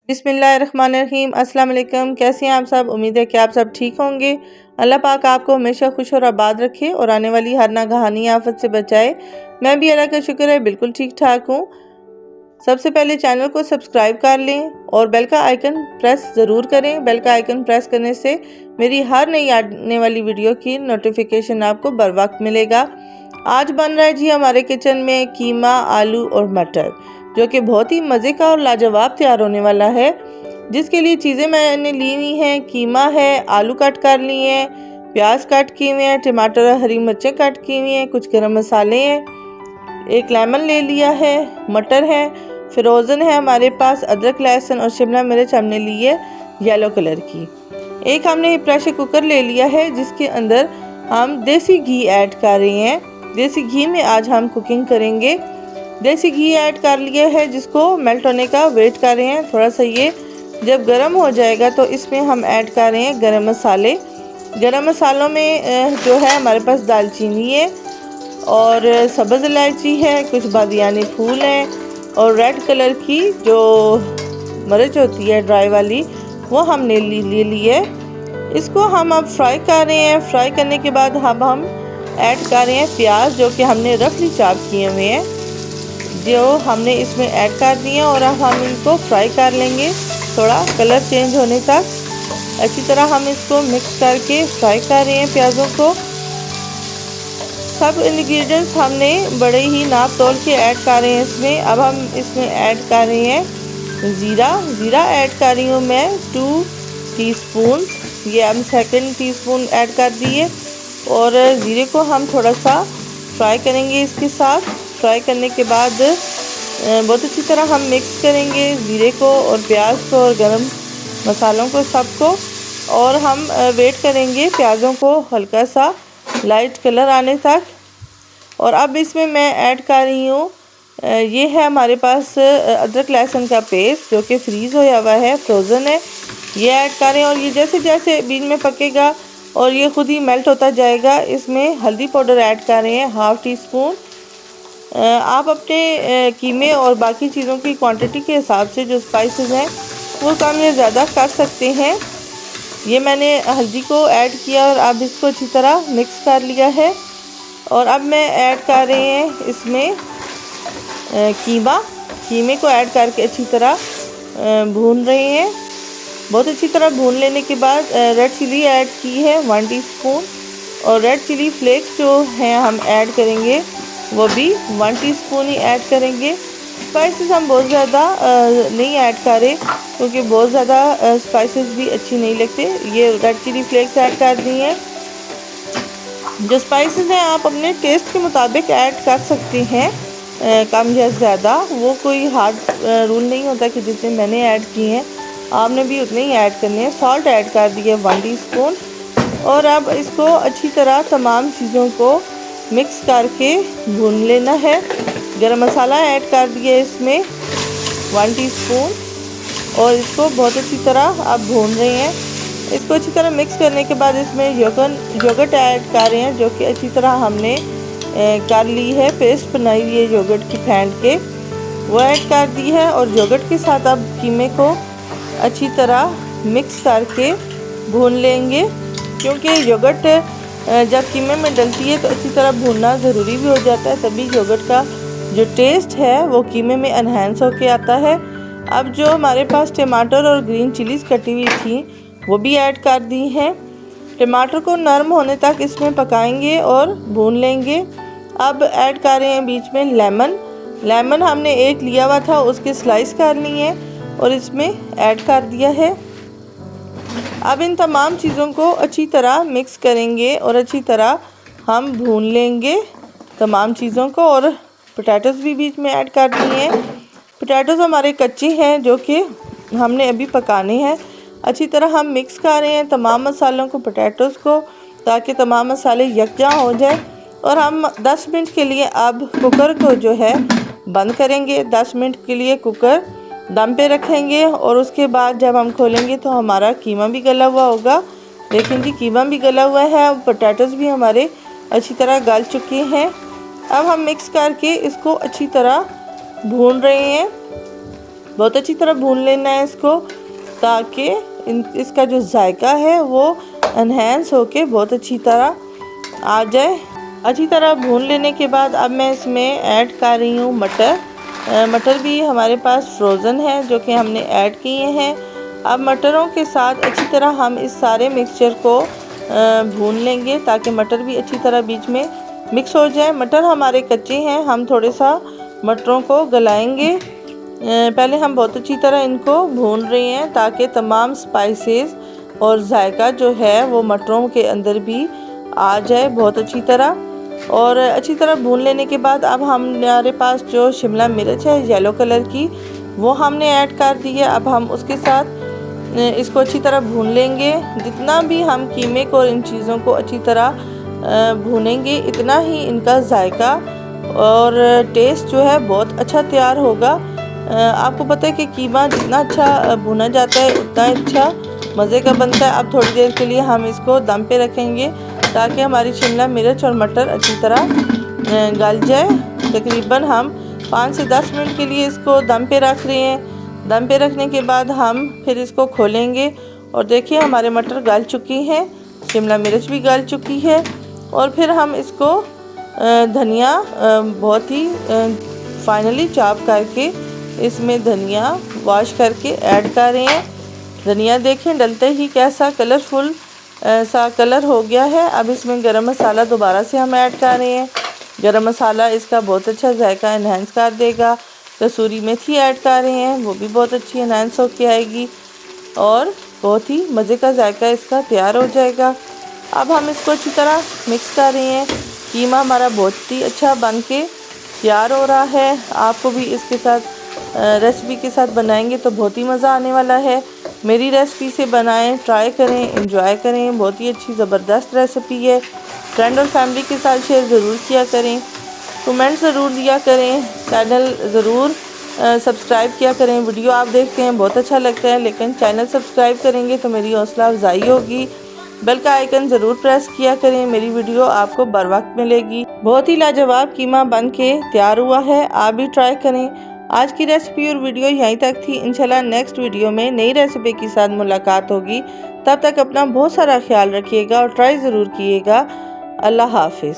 बिस्मिल्लाहिर्रहमानिर्रहीम। अस्सलाम वालेकुम। कैसे हैं आप सब? उम्मीद है कि आप सब ठीक होंगे। अल्लाह पाक आपको हमेशा खुश और आबाद रखे और आने वाली हर नागहानी आफत से बचाए। मैं भी अल्लाह का शुक्र है बिल्कुल ठीक ठाक हूँ। सबसे पहले चैनल को सब्सक्राइब कर लें और बेल का आइकन प्रेस ज़रूर करें। बेल का आइकन प्रेस करने से मेरी हर नई आने वाली वीडियो की नोटिफिकेशन आपको बर वक्त मिलेगा। आज बन रहा है जी हमारे किचन में कीमा, आलू और मटर, जो कि बहुत ही मज़े का और लाजवाब तैयार होने वाला है। जिसके लिए चीज़ें मैंने ली हुई हैं, कीमा है, आलू कट कर लिए हैं, प्याज कट किए हुए हैं, टमाटर और हरी मिर्चें कट की हुई हैं, कुछ गरम मसाले हैं, एक लेमन ले लिया है, मटर है, फ्रोज़न है हमारे पास, अदरक लहसुन और शिमला मिर्च हमने ली है येलो कलर की। एक हमने प्रेशर कुकर ले लिया है जिसके अंदर हम देसी घी ऐड कर रहे हैं। देसी घी में आज हम कुकिंग करेंगे। देसी घी ऐड कर लिया है जिसको मेल्ट होने का वेट कर रहे हैं। थोड़ा सा ये जब गर्म हो जाएगा तो इसमें हम ऐड कर रहे हैं गरम मसाले। गरम मसालों में जो है हमारे पास दालचीनी है और सब्ज़ इलायची है, कुछ बादियानी फूल हैं और रेड कलर की जो मिर्च होती है ड्राई वाली वो हमने ले ली है। इसको हम अब फ्राई कर रहे हैं। फ्राई करने के बाद अब हम ऐड कर रहे हैं प्याज, जो कि हमने रफली चॉप किए हुए हैं, जो हमने इसमें ऐड कर दिए और अब हम इनको फ्राई कर लेंगे थोड़ा कलर चेंज होने तक। अच्छी तरह हम इसको मिक्स करके फ्राई कर रहे हैं प्याज़ों को। सब इंग्रेडिएंट्स हमने बड़े ही नाप तोल के ऐड कर रहे हैं इसमें। अब हम इसमें ऐड कर रहे हैं ज़ीरा ऐड कर रही हूँ मैं 2 टीस्पून। ये हम सेकंड टीस्पून ऐड कर दिए और ज़ीरे को हम थोड़ा सा फ्राई करेंगे इसके साथ। फ्राई करने के बाद बहुत अच्छी तरह हम मिक्स करेंगे ज़ीरे को और प्याज को और गरम मसालों को सबको, और हम वेट करेंगे प्याज़ों को हल्का सा लाइट कलर आने तक। और अब इसमें मैं ऐड कर रही हूँ ये है हमारे पास अदरक लहसुन का पेस्ट, जो कि फ्रीज़ होया हुआ है, फ्रोज़न है। ये ऐड करें और ये जैसे जैसे बीच में पकेगा और ये खुद ही मेल्ट होता जाएगा। इसमें हल्दी पाउडर ऐड कर रहे हैं ½ टीस्पून। आप अपने कीमे और बाकी चीज़ों की क्वांटिटी के हिसाब से जो स्पाइसेस हैं वो कम या ज़्यादा कर सकते हैं। ये मैंने हल्दी को ऐड किया और अब इसको अच्छी तरह मिक्स कर लिया है। और अब मैं ऐड कर रहे हैं इसमें कीमे को ऐड करके अच्छी तरह भून रहे हैं। बहुत अच्छी तरह भून लेने के बाद रेड चिली ऐड की है 1 टीस्पून, और रेड चिली फ्लेक्स जो हैं हम ऐड करेंगे वो भी 1 टीस्पून ही ऐड करेंगे। स्पाइसेस हम बहुत ज़्यादा नहीं ऐड करें क्योंकि बहुत ज़्यादा स्पाइसेस भी अच्छी नहीं लगते। ये रेड चिली फ्लेक्स ऐड कर दी हैं। जो स्पाइसेस हैं आप अपने टेस्ट के मुताबिक ऐड कर सकते हैं, कम या ज़्यादा, वो कोई हार्ड रूल नहीं होता कि जितने मैंने ऐड किए हैं आपने भी उतने ही ऐड करने हैं। सॉल्ट ऐड कर दिए 1 टीस्पून और अब इसको अच्छी तरह तमाम चीज़ों को मिक्स करके भून लेना है। गरम मसाला ऐड कर दिया इसमें 1 टीस्पून और इसको बहुत अच्छी तरह अब भून रहे हैं। इसको अच्छी तरह मिक्स करने के बाद इसमें योगर्ट ऐड कर रहे हैं, जो कि अच्छी तरह हमने कर ली है, पेस्ट बनाई हुई है योगर्ट की फेंट के, वो ऐड कर दी है। और योगर्ट के साथ अब कीमे को अच्छी तरह मिक्स करके भून लेंगे, क्योंकि योगर्ट जब कीमे में डलती है तो अच्छी तरह भूनना ज़रूरी भी हो जाता है, तभी योगर्ट का जो टेस्ट है वो कीमे में एनहांस होके आता है। अब जो हमारे पास टमाटर और ग्रीन चिलीज़ कटी हुई थी वो भी ऐड कर दी हैं। टमाटर को नरम होने तक इसमें पकाएंगे और भून लेंगे। अब ऐड कर रहे हैं बीच में लेमन हमने एक लिया हुआ था, उसके स्लाइस कर लिए और इसमें ऐड कर दिया है। अब इन तमाम चीज़ों को अच्छी तरह मिक्स करेंगे और अच्छी तरह हम भून लेंगे तमाम चीज़ों को। और पोटैटोज़ भी बीच में ऐड कर दिए हैं। पोटैटोज़ हमारे कच्चे हैं जो कि हमने अभी पकाने हैं। अच्छी तरह हम मिक्स कर रहे हैं तमाम मसालों को, पोटैटोज़ को, ताकि तमाम मसाले यकजा हो जाए। और हम 10 मिनट के लिए अब कुकर को जो है बंद करेंगे। 10 मिनट के लिए कुकर दम पे रखेंगे और उसके बाद जब हम खोलेंगे तो हमारा कीमा भी गला हुआ होगा। लेकिन जी कीमा भी गला हुआ है, पोटैटोज़ भी हमारे अच्छी तरह गल चुके हैं। अब हम मिक्स करके इसको अच्छी तरह भून रहे हैं। बहुत अच्छी तरह भून लेना है इसको, ताकि इसका जो जायका है वो एनहेंस होके बहुत अच्छी तरह आ जाए। अच्छी तरह भून लेने के बाद अब मैं इसमें ऐड कर रही हूँ मटर। मटर भी हमारे पास फ्रोज़न है जो कि हमने ऐड किए हैं। अब मटरों के साथ अच्छी तरह हम इस सारे मिक्सचर को भून लेंगे ताकि मटर भी अच्छी तरह बीच में मिक्स हो जाए। मटर हमारे कच्चे हैं, हम थोड़े सा मटरों को गलाएंगे। पहले हम बहुत अच्छी तरह इनको भून रहे हैं ताकि तमाम स्पाइसेस और जायका जो है वो मटरों के अंदर भी आ जाए बहुत अच्छी तरह। और अच्छी तरह भून लेने के बाद अब हमारे पास जो शिमला मिर्च है येलो कलर की, वो हमने ऐड कर दी है। अब हम उसके साथ इसको अच्छी तरह भून लेंगे। जितना भी हम कीमे को और इन चीज़ों को अच्छी तरह भूनेंगे, इतना ही इनका जायका और टेस्ट जो है बहुत अच्छा तैयार होगा। आपको पता है कि कीमा जितना अच्छा भुना जाता है उतना अच्छा मज़े का बनता है। अब थोड़ी देर के लिए हम इसको दम पे रखेंगे ताकि हमारी शिमला मिर्च और मटर अच्छी तरह गल जाए। तकरीबन हम 5 से 10 मिनट के लिए इसको दम पे रख रहे हैं। दम पे रखने के बाद हम फिर इसको खोलेंगे और देखिए हमारे मटर गल चुकी हैं, शिमला मिर्च भी गल चुकी है। और फिर हम इसको धनिया बहुत ही फाइनली चॉप करके इसमें धनिया वॉश करके ऐड कर रहे हैं। धनिया देखें डलते ही कैसा कलरफुल सा कलर हो गया है। अब इसमें गरम मसाला दोबारा से हम ऐड कर रहे हैं। गरम मसाला इसका बहुत अच्छा जायका इन्हेंस कर देगा। कसूरी मेथी ऐड कर रहे हैं, वो भी बहुत अच्छी इन्हेंस होके आएगी और बहुत ही मज़े का जायका इसका तैयार हो जाएगा। अब हम इसको अच्छी तरह मिक्स कर रहे हैं। कीमा हमारा बहुत ही अच्छा बन के तैयार हो रहा है। आपको भी इसके साथ रेसिपी के साथ बनाएंगे तो बहुत ही मज़ा आने वाला है। मेरी रेसिपी से बनाएं, ट्राई करें, एंजॉय करें। बहुत ही अच्छी ज़बरदस्त रेसिपी है। फ्रेंड और फैमिली के साथ शेयर ज़रूर किया करें, कमेंट ज़रूर दिया करें, चैनल ज़रूर सब्सक्राइब किया करें। वीडियो आप देखते हैं बहुत अच्छा लगता है, लेकिन चैनल सब्सक्राइब करेंगे तो मेरी हौसला अफजाई होगी। बेल का आइकन ज़रूर प्रेस किया करें, मेरी वीडियो आपको बर वक्त मिलेगी। बहुत ही लाजवाब कीमा बन के तैयार हुआ है, आप भी ट्राई करें। आज की रेसिपी और वीडियो यहीं तक थी। इंशाल्लाह नेक्स्ट वीडियो में नई रेसिपी के साथ मुलाकात होगी। तब तक अपना बहुत सारा ख्याल रखिएगा और ट्राई ज़रूर कीजिएगा। अल्लाह हाफिज़।